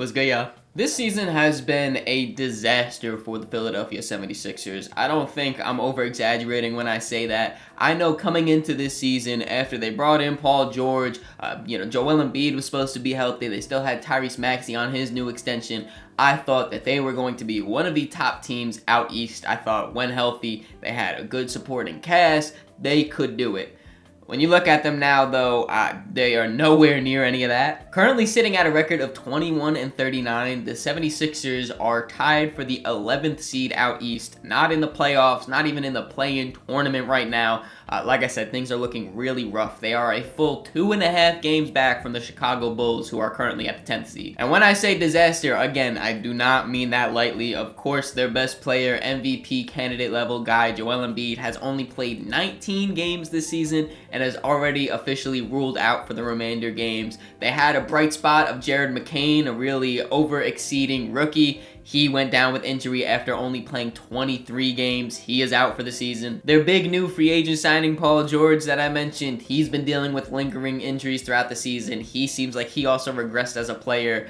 Was good, y'all. This season has been a disaster for the Philadelphia 76ers. I don't think I'm over-exaggerating when I say that. I know coming into this season, after they brought in Paul George, Joel Embiid was supposed to be healthy. They still had Tyrese Maxey on his new extension. I thought that they were going to be one of the top teams out east. I thought when healthy, they had a good supporting cast. They could do it. When you look at them now, though, they are nowhere near any of that. Currently sitting at a record of 21-39, the 76ers are tied for the 11th seed out east. Not in the playoffs, not even in the play-in tournament right now. Like I said, things are looking really rough. They are a full 2.5 games back from the Chicago Bulls, who are currently at the 10th seed. And when I say disaster, again, I do not mean that lightly. Of course, their best player, MVP candidate level guy, Joel Embiid, has only played 19 games this season and has already officially ruled out for the remainder games. They had a bright spot of Jared McCain, a really over-exceeding rookie. He went down with injury after only playing 23 games. He is out for the season. Their big new free agent signing, Paul George, that I mentioned, he's been dealing with lingering injuries throughout the season. He seems like he also regressed as a player.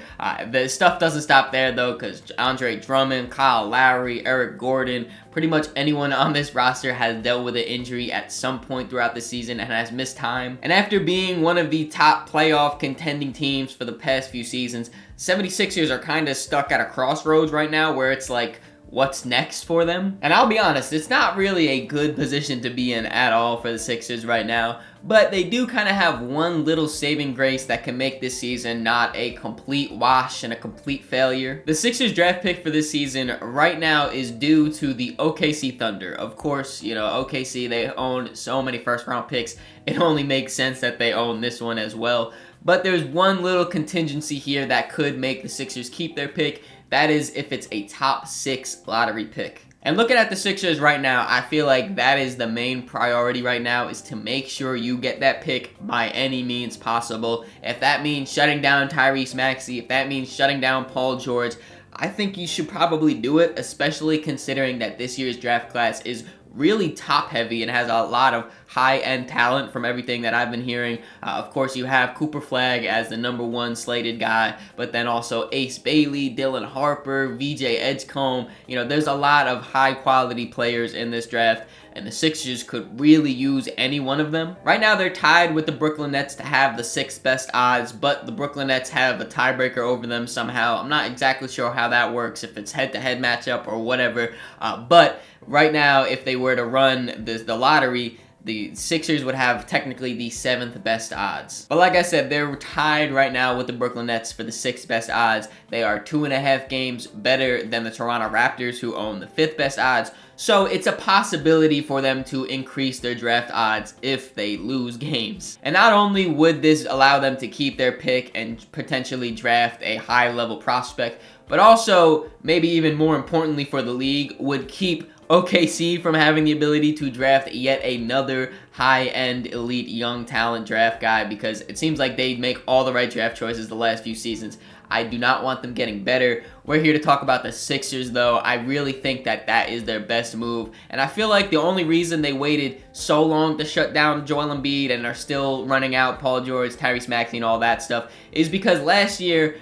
The stuff doesn't stop there, though, because Andre Drummond, Kyle Lowry, Eric Gordon, pretty much anyone on this roster has dealt with an injury at some point throughout the season and has missed time. And after being one of the top playoff contending teams for the past few seasons, 76ers are kind of stuck at a crossroads right now where it's like, what's next for them? And I'll be honest, it's not really a good position to be in at all for the Sixers right now, but they do kind of have one little saving grace that can make this season not a complete wash and a complete failure. The Sixers draft pick for this season right now is due to the OKC Thunder. Of course, OKC, they own so many first round picks. It only makes sense that they own this one as well. But there's one little contingency here that could make the Sixers keep their pick. That is if it's a top 6 lottery pick. And looking at the Sixers right now, I feel like that is the main priority right now, is to make sure you get that pick by any means possible. If that means shutting down Tyrese Maxey, if that means shutting down Paul George, I think you should probably do it, especially considering that this year's draft class is really top heavy and has a lot of high-end talent from everything that I've been hearing. Of course, you have Cooper Flagg as the #1 slated guy, but then also Ace Bailey, Dylan Harper, VJ Edgecombe. There's a lot of high-quality players in this draft, and the Sixers could really use any one of them. Right now, they're tied with the Brooklyn Nets to have the 6th best odds, but the Brooklyn Nets have a tiebreaker over them somehow. I'm not exactly sure how that works, if it's head-to-head matchup or whatever, but right now, if they were to run the lottery, the Sixers would have technically the 7th best odds. But like I said, they're tied right now with the Brooklyn Nets for the 6th best odds. They are 2.5 games better than the Toronto Raptors, who own the 5th best odds. So it's a possibility for them to increase their draft odds if they lose games. And not only would this allow them to keep their pick and potentially draft a high-level prospect, but also, maybe even more importantly for the league, would keep OKC from having the ability to draft yet another high-end elite young talent draft guy, because it seems like they make all the right draft choices the last few seasons. I do not want them getting better. We're here to talk about the Sixers, though. I really think that that is their best move. And I feel like the only reason they waited so long to shut down Joel Embiid and are still running out Paul George, Tyrese Maxey, and all that stuff is because last year,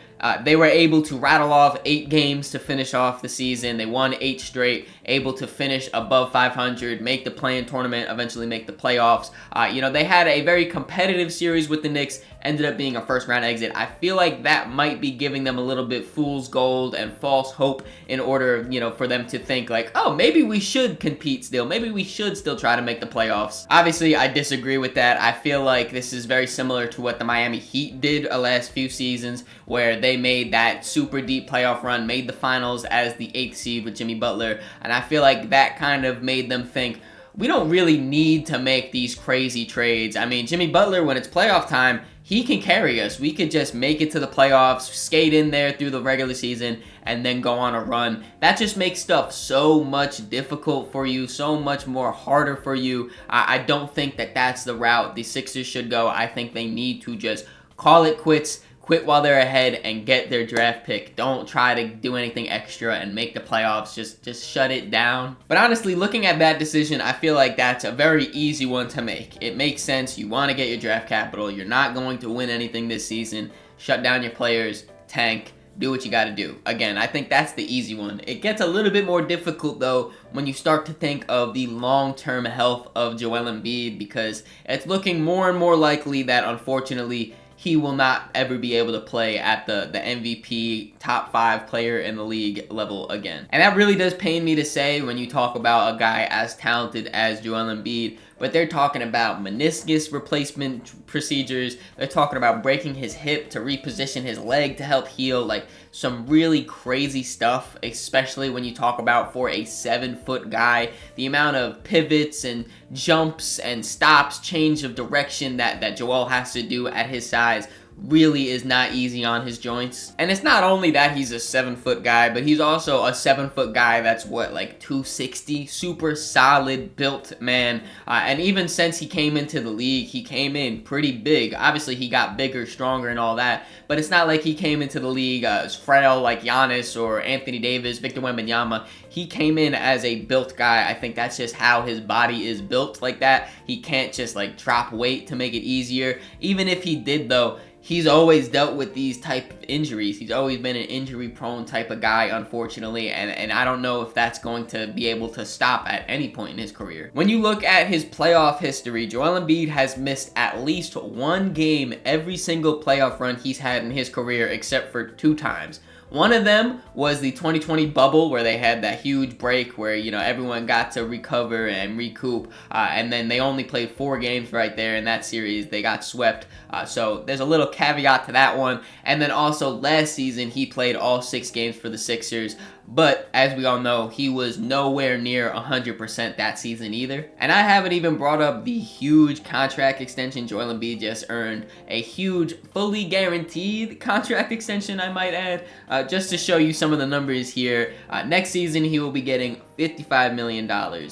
they were able to rattle off 8 games to finish off the season. They won 8 straight, able to finish above 500, make the play-in tournament, eventually make the playoffs. They had a very competitive series with the Knicks, ended up being a first-round exit. I feel like that might be giving them a little bit fool's gold and false hope in order, for them to think like, oh, maybe we should compete still. Maybe we should still try to make the playoffs. Obviously, I disagree with that. I feel like this is very similar to what the Miami Heat did the last few seasons, where they made that super deep playoff run, made the finals as the 8th seed with Jimmy Butler, and I feel like that kind of made them think, we don't really need to make these crazy trades. I mean, Jimmy Butler, when it's playoff time, he can carry us. We could just make it to the playoffs, skate in there through the regular season, and then go on a run. That just makes stuff so much difficult for you, so much more harder for you. I don't think that that's the route the Sixers should go. I think they need to just call it quits, quit while they're ahead, and get their draft pick. Don't try to do anything extra and make the playoffs. Just shut it down. But honestly, looking at that decision, I feel like that's a very easy one to make. It makes sense. You want to get your draft capital. You're not going to win anything this season. Shut down your players, tank, do what you got to do. Again, I think that's the easy one. It gets a little bit more difficult, though, when you start to think of the long-term health of Joel Embiid, because it's looking more and more likely that, unfortunately, he will not ever be able to play at the MVP top 5 player in the league level again. And that really does pain me to say when you talk about a guy as talented as Joel Embiid, but they're talking about meniscus replacement procedures. They're talking about breaking his hip to reposition his leg to help heal. Like, some really crazy stuff, especially when you talk about for a 7-foot guy, the amount of pivots and jumps and stops, change of direction that Joel has to do at his size really is not easy on his joints. And it's not only that he's a 7-foot guy, but he's also a 7-foot guy that's what, like 260, super solid built man. And even since he came into the league, he came in pretty big. Obviously he got bigger, stronger and all that, but it's not like he came into the league as frail like Giannis or Anthony Davis, Victor Wembanyama. He came in as a built guy. I think that's just how his body is built like that. He can't just like drop weight to make it easier. Even if he did though, he's always dealt with these type of injuries. He's always been an injury-prone type of guy, unfortunately, and I don't know if that's going to be able to stop at any point in his career. When you look at his playoff history, Joel Embiid has missed at least one game every single playoff run he's had in his career, except for 2 times. One of them was the 2020 bubble, where they had that huge break where, you know, everyone got to recover and recoup, and then they only played 4 games right there in that series. They got swept, so there's a little caveat to that one. And then also last season, he played all 6 games for the Sixers, but as we all know, he was nowhere near 100% that season either. And I haven't even brought up the huge contract extension Joel Embiid just earned. A huge, fully guaranteed contract extension, I might add. Just to show you some of the numbers here, next season he will be getting $55 million.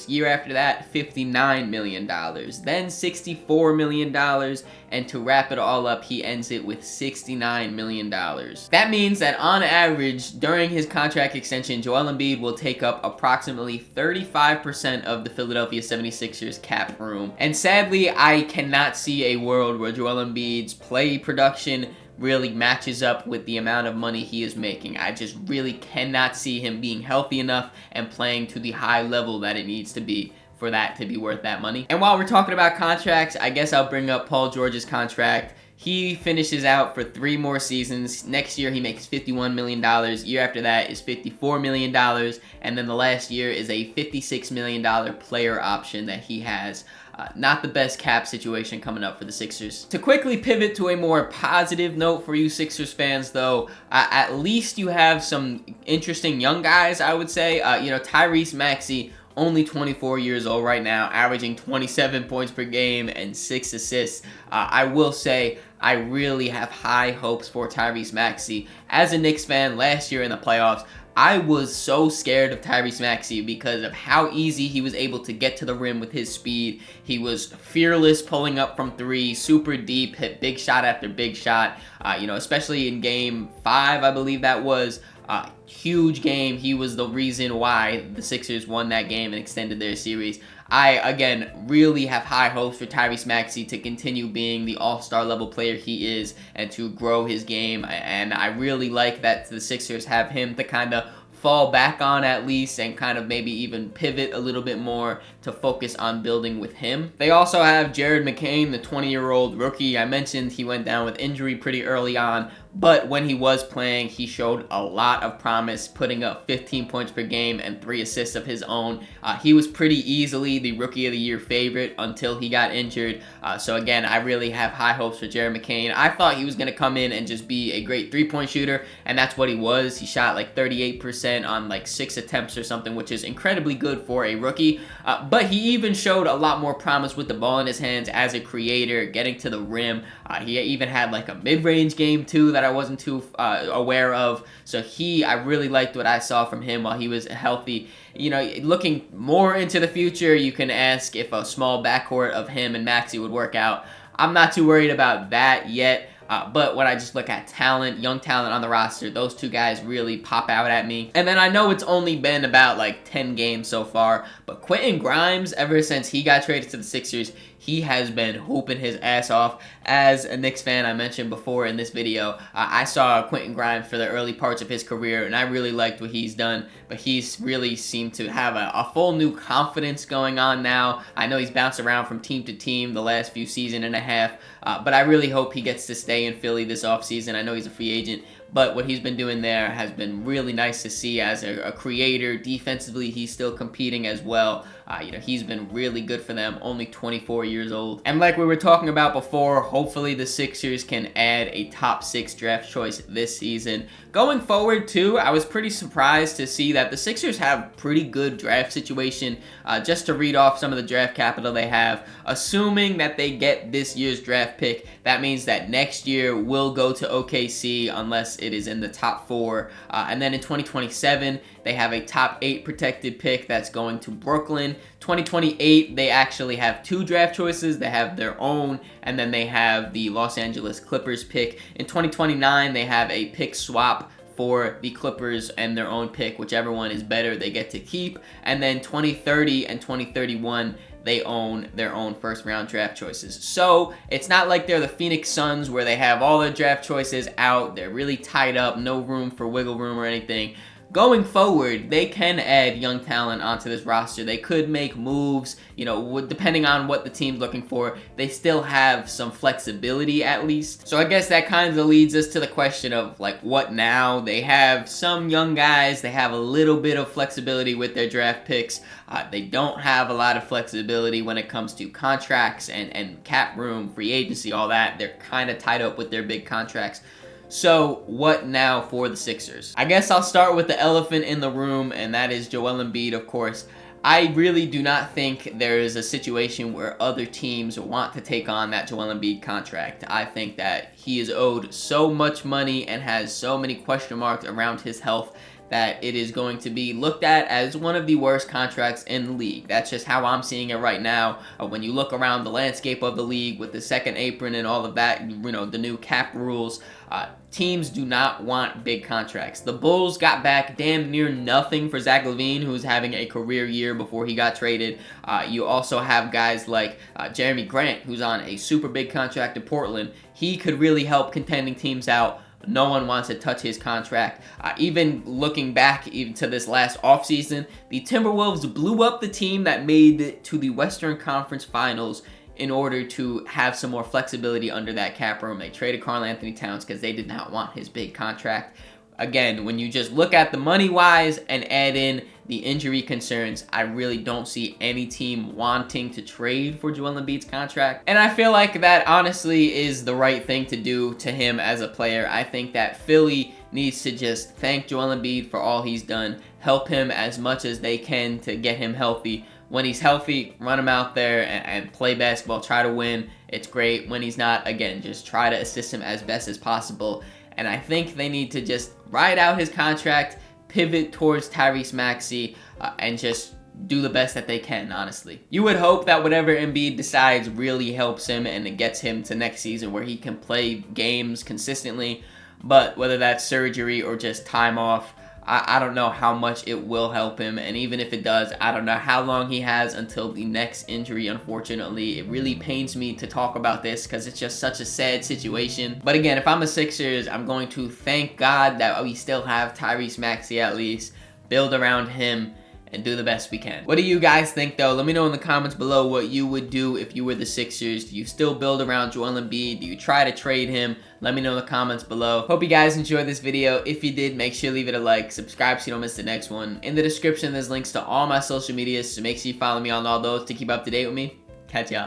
Year after that, $59 million. Then $64 million. And to wrap it all up, he ends it with $69 million. That means that on average, during his contract extension, Joel Embiid will take up approximately 35% of the Philadelphia 76ers cap room. And sadly, I cannot see a world where Joel Embiid's play production really matches up with the amount of money he is making. I just really cannot see him being healthy enough and playing to the high level that it needs to be for that to be worth that money. And while we're talking about contracts, I guess I'll bring up Paul George's contract. He finishes out for 3 more seasons. Next year, he makes $51 million. Year after that is $54 million. And then the last year is a $56 million player option that he has. Not the best cap situation coming up for the Sixers. To quickly pivot to a more positive note for you Sixers fans, though, at least you have some interesting young guys, I would say. You know, Tyrese Maxey, only 24 years old right now, averaging 27 points per game and 6 assists. I will say, I really have high hopes for Tyrese Maxey. As a Knicks fan, last year in the playoffs, I was so scared of Tyrese Maxey because of how easy he was able to get to the rim with his speed. He was fearless pulling up from 3, super deep, hit big shot after big shot. You know, especially in game 5, I believe that was. Huge game. He was the reason why the Sixers won that game and extended their series. I, again, really have high hopes for Tyrese Maxey to continue being the all-star level player he is and to grow his game. And I really like that the Sixers have him to kind of fall back on at least and kind of maybe even pivot a little bit more to focus on building with him. They also have Jared McCain, the 20-year-old rookie. I mentioned he went down with injury pretty early on, but when he was playing, he showed a lot of promise, putting up 15 points per game and 3 assists of his own. He was pretty easily the Rookie of the Year favorite until he got injured. So again, I really have high hopes for Jared McCain. I thought he was going to come in and just be a great three-point shooter, and that's what he was. He shot like 38% on like 6 attempts or something, which is incredibly good for a rookie. But he even showed a lot more promise with the ball in his hands as a creator, getting to the rim. He even had like a mid-range game too that I wasn't too aware of. So I really liked what I saw from him while he was healthy. You know, looking more into the future, you can ask if a small backcourt of him and Maxey would work out. I'm not too worried about that yet. But when I just look at talent, young talent on the roster, those 2 guys really pop out at me. And then I know it's only been about like 10 games so far, but Quentin Grimes, ever since he got traded to the Sixers, he has been hooping his ass off. as a Knicks fan, I mentioned before in this video, I saw Quentin Grimes for the early parts of his career, and I really liked what he's done, but he's really seemed to have a full new confidence going on now. I know he's bounced around from team to team the last few season and a half, but I really hope he gets to stay in Philly this offseason. I know he's a free agent, but what he's been doing there has been really nice to see as a creator. Defensively, he's still competing as well. He's been really good for them, only 24 years old. And like we were talking about before, hopefully the Sixers can add a top 6 draft choice this season. Going forward too, I was pretty surprised to see that the Sixers have pretty good draft situation. Just to read off some of the draft capital they have, assuming that they get this year's draft pick, that means that next year will go to OKC unless it is in the top 4. And then in 2027, they have a top 8 protected pick that's going to Brooklyn. 2028, they actually have 2 draft choices. They have their own, and then they have the Los Angeles Clippers pick. In 2029, they have a pick swap for the Clippers and their own pick. Whichever one is better, they get to keep. And then 2030 and 2031, they own their own first-round draft choices. So it's not like they're the Phoenix Suns where they have all their draft choices out. They're really tied up, no room for wiggle room or anything. Going forward, they can add young talent onto this roster. They could make moves, depending on what the team's looking for. They still have some flexibility at least. So I guess that kind of leads us to the question of, what now? They have some young guys. They have a little bit of flexibility with their draft picks. They don't have a lot of flexibility when it comes to contracts and cap room, free agency, all that. They're kind of tied up with their big contracts. So what now for the Sixers? I guess I'll start with the elephant in the room, and that is Joel Embiid, of course. I really do not think there is a situation where other teams want to take on that Joel Embiid contract. I think that he is owed so much money and has so many question marks around his health that it is going to be looked at as one of the worst contracts in the league. That's just how I'm seeing it right now. When you look around the landscape of the league with the second apron and all of that, the new cap rules, teams do not want big contracts. The Bulls got back damn near nothing for Zach LaVine, who was having a career year before he got traded. You also have guys like Jeremy Grant, who's on a super big contract in Portland. He could really help contending teams out. No one wants to touch his contract. Even looking back even to this last offseason, the Timberwolves blew up the team that made it to the Western Conference Finals in order to have some more flexibility under that cap room. They traded Karl-Anthony Towns because they did not want his big contract. Again, when you just look at the money-wise and add in the injury concerns, I really don't see any team wanting to trade for Joel Embiid's contract. And I feel like that honestly is the right thing to do to him as a player. I think that Philly needs to just thank Joel Embiid for all he's done, help him as much as they can to get him healthy. When he's healthy, run him out there and play basketball, try to win. It's great. When he's not, again, just try to assist him as best as possible. And I think they need to just ride out his contract, pivot towards Tyrese Maxey, and just do the best that they can, honestly. You would hope that whatever Embiid decides really helps him and it gets him to next season where he can play games consistently. But whether that's surgery or just time off, I don't know how much it will help him, and even if it does, I don't know how long he has until the next injury, unfortunately. It really pains me to talk about this because it's just such a sad situation. But again, if I'm a Sixers, I'm going to thank God that we still have Tyrese Maxey at least, build around him, and do the best we can. What do you guys think though? Let me know in the comments below what you would do if you were the Sixers. Do you still build around Joel Embiid? Do you try to trade him? Let me know in the comments below. Hope you guys enjoyed this video. If you did, make sure to leave it a like. Subscribe so you don't miss the next one. In the description, there's links to all my social medias, so make sure you follow me on all those to keep up to date with me. Catch y'all.